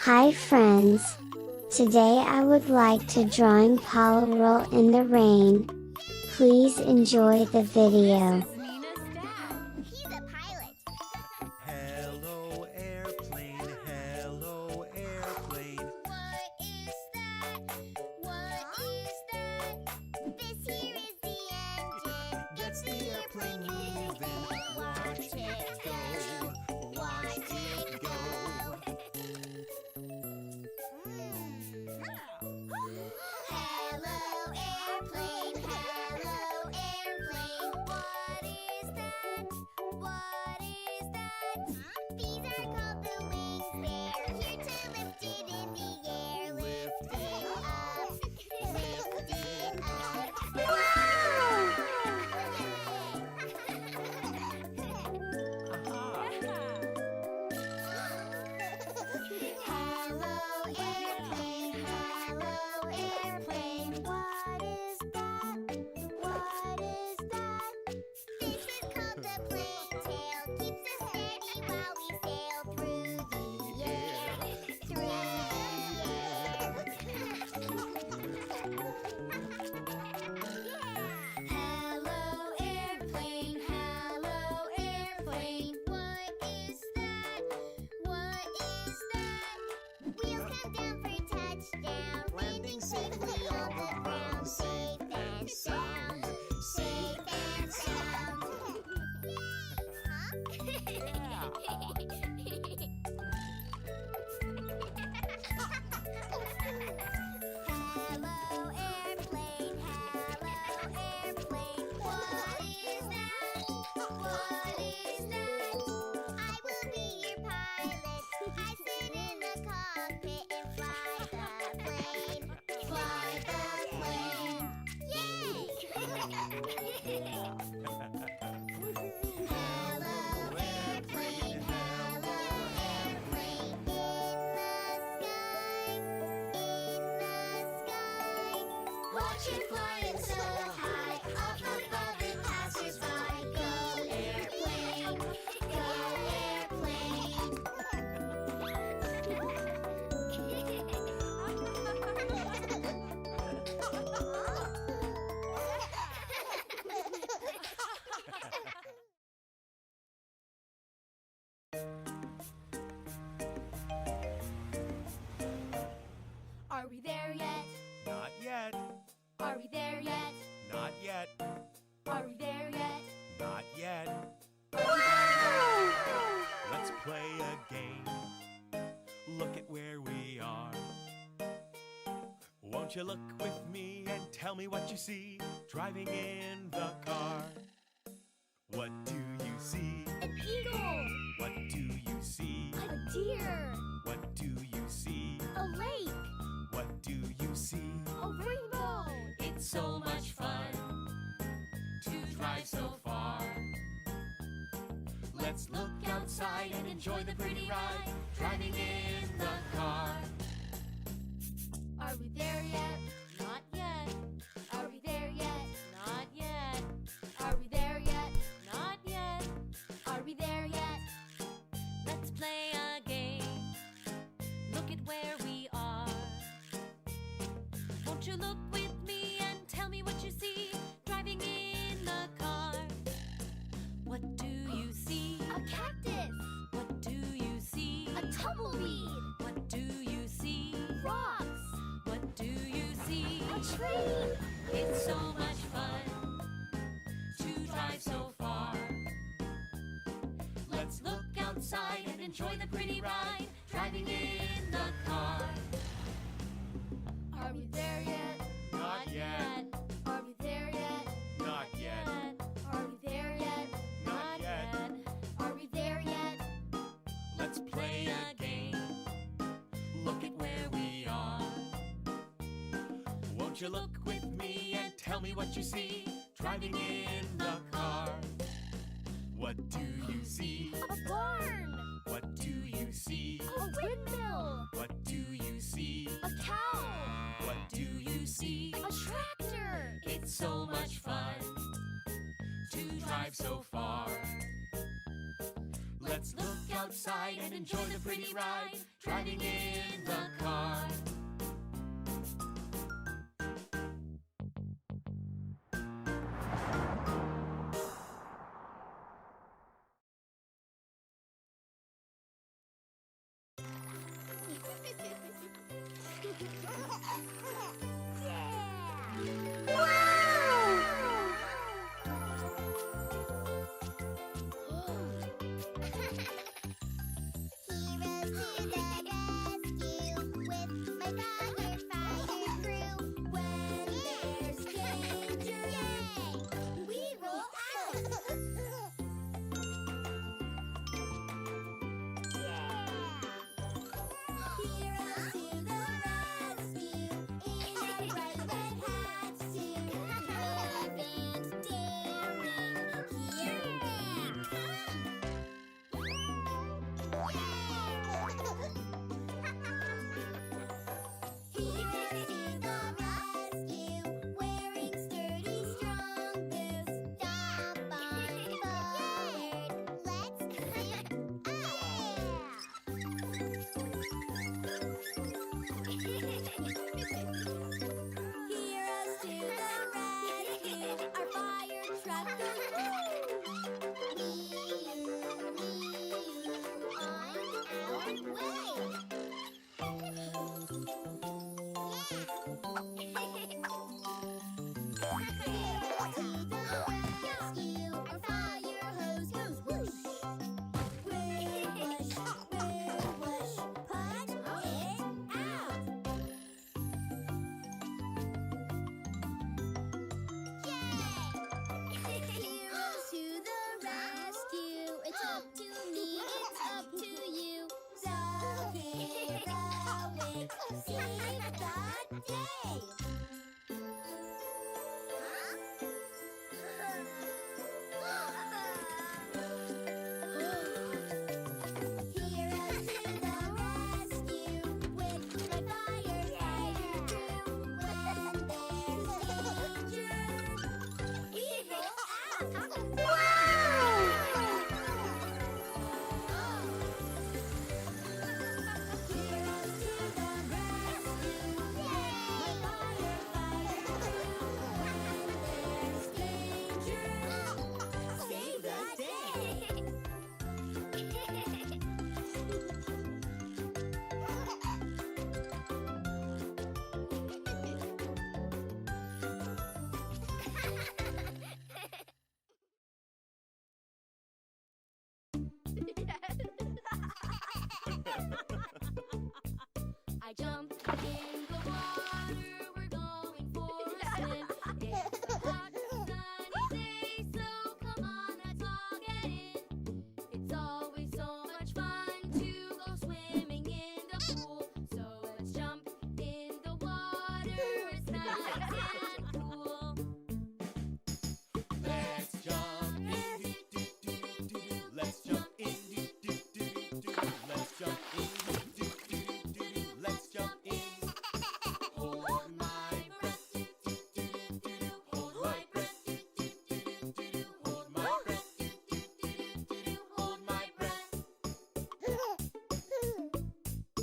Hi friends! Today I would like to drawing Polywhril in the rain. Please enjoy the video. He's a pilot. Hello airplane, hello airplane. What is that? What is that? This here is the engine. Gets the airplane moving. Watch it go. Watch it go. Hello airplane, hello airplane. What is that? What is that? These are called the wings. They're here to lift it in the air. Lift it up. Lift it up. Hello airplane, hello airplane. What is that? What is that? This is called the plane tail. Keeps us steady while we sail through the air. Through the air. Hello airplane, hello airplane. What is that? What is that? Wheels come down for touchdown. Landing safely on the ground. Safe and sound. Safe and sound. Hello airplane, hello airplane. What is that? What is that? I will be your pilot. I sit in the cockpit and fly the plane. Fly the plane. Yay! Hello airplane, hello airplane. In the sky. Watch it flying so high, up above it passes by. Go airplane, go Are we there yet? Not yet, Are we there yet? not yet, Are we there yet? not yet. Let's play a game. Look at where we are. Won't you look with me and tell me what you see driving in the car? What do you see? An eagle! What do you see? A deer! What do you see? A lake! What do you see? A rainbow! It's so much fun to drive so far. Let's look outside and enjoy the pretty ride driving in the car. Are we there yet? Not yet. Are we there yet? Not yet. Are we there yet? Not yet. Are we there yet? Let's play a game. Look at where we are. Won't you look with me and tell me what you see driving in the car? What do you see? A cactus! What do you see? A tumbleweed! What do you see? Rocks! What do you see? A tree! It's so much fun to drive so far. Let's look outside and enjoy the pretty ride driving in the car. Are we there yet? Not yet, Are we there yet? not yet, Are we there yet? not yet. Are we there yet? Let's play a game. Look at where we are. Won't you look with me and tell me what you see driving in the car? What do you see? A barn! What do you see? A windmill! What do you see? A cow! What do you see? A tractor! It's so much fun to drive so far. Let's look outside and enjoy the pretty ride driving in I jump in the water, we're going for a swim. It's a hot, sunny day, so come on, let's all get in. It's always so much fun to go swimming in the pool. So let's jump in the water, it's nice and cool. Let's jump in, do do do do do. Let's jump in, do do do do do. Let's jump in, do do do do do. Let's jump in. Hold my breath, do do do do do. Hold my breath, do do do do do. Hold my breath, do do do do do. Hold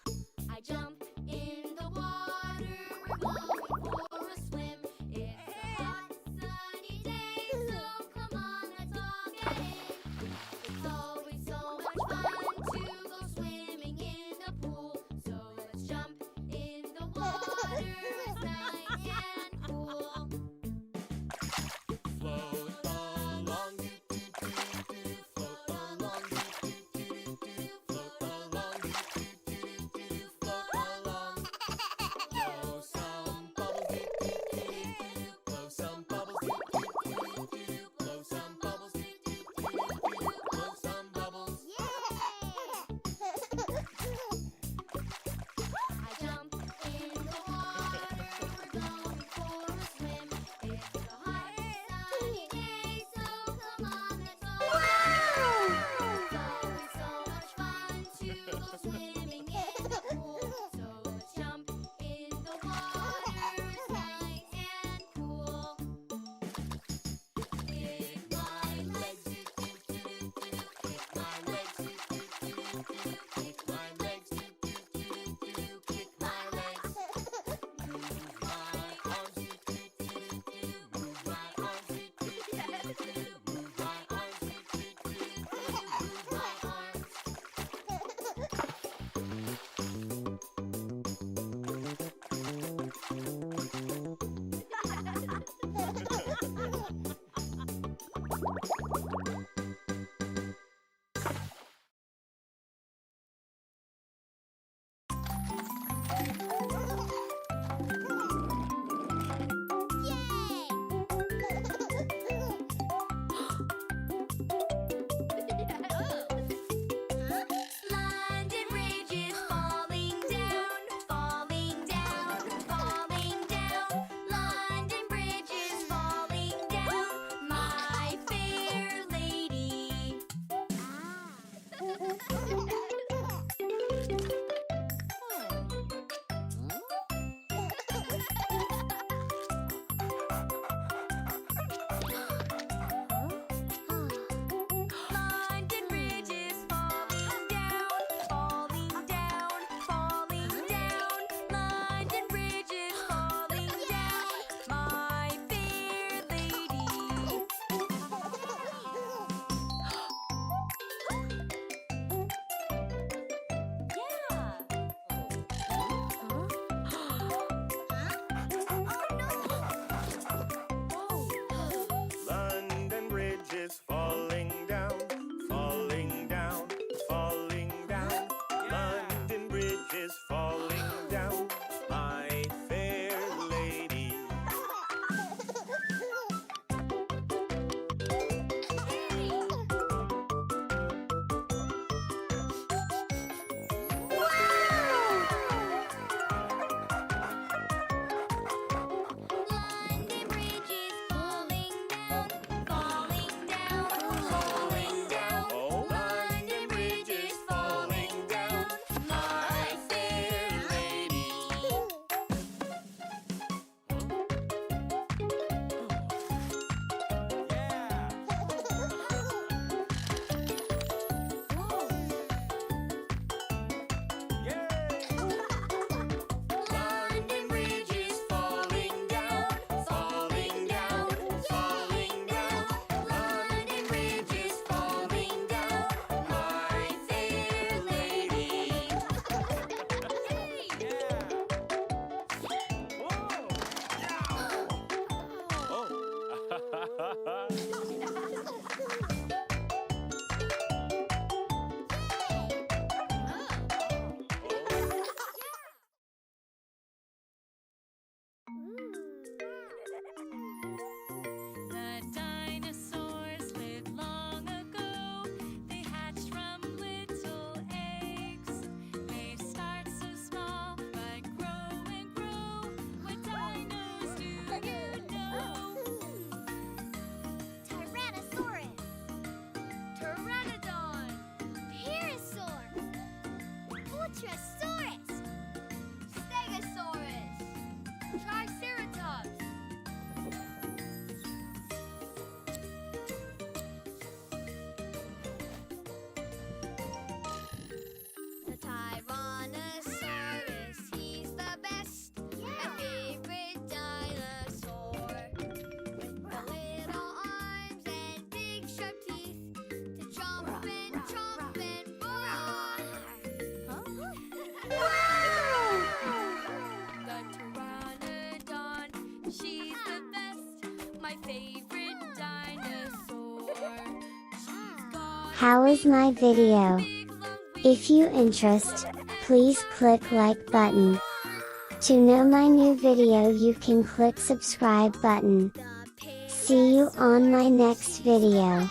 my breath. I jump in the water, we're going for a swim. It's a hot, sunny day, so come on, let's all get in. It's always so much fun to go swimming in the pool. So let's jump in the water, it's nice and cool. Float along, do do do do. Float along, do do do do. Float along, do do do do. Float along. Blow some bubbles, do do do do. Blow some bubbles, do do do do. Blow some bubbles, do do do do. Blow some bubbles. I jump in the water, we're going for a swim. It's a hot, sunny day, so come on, let's all It's always so much fun to go swimming in the pool. So let's jump in the water, it's nice and cool. Kick my legs, do do do do. Kick my legs, do do do do. Kick my legs, do do do do. Kick my legs. Move my arms, do do do do. Move my arms, do do do do. Move my arms, do do do do. Move my arms. Introsaurus. Stegosaurus. Triceratops. The Tyrannosaurus, he's the best. My favorite dinosaur. With the little arms and big sharp teeth to chomp and roar. The Pteranodon. She's the best. My favorite dinosaur. She's got How is my video? big long If you interest, please click like button. To know my new video you can click subscribe button. The pig See you on my next video.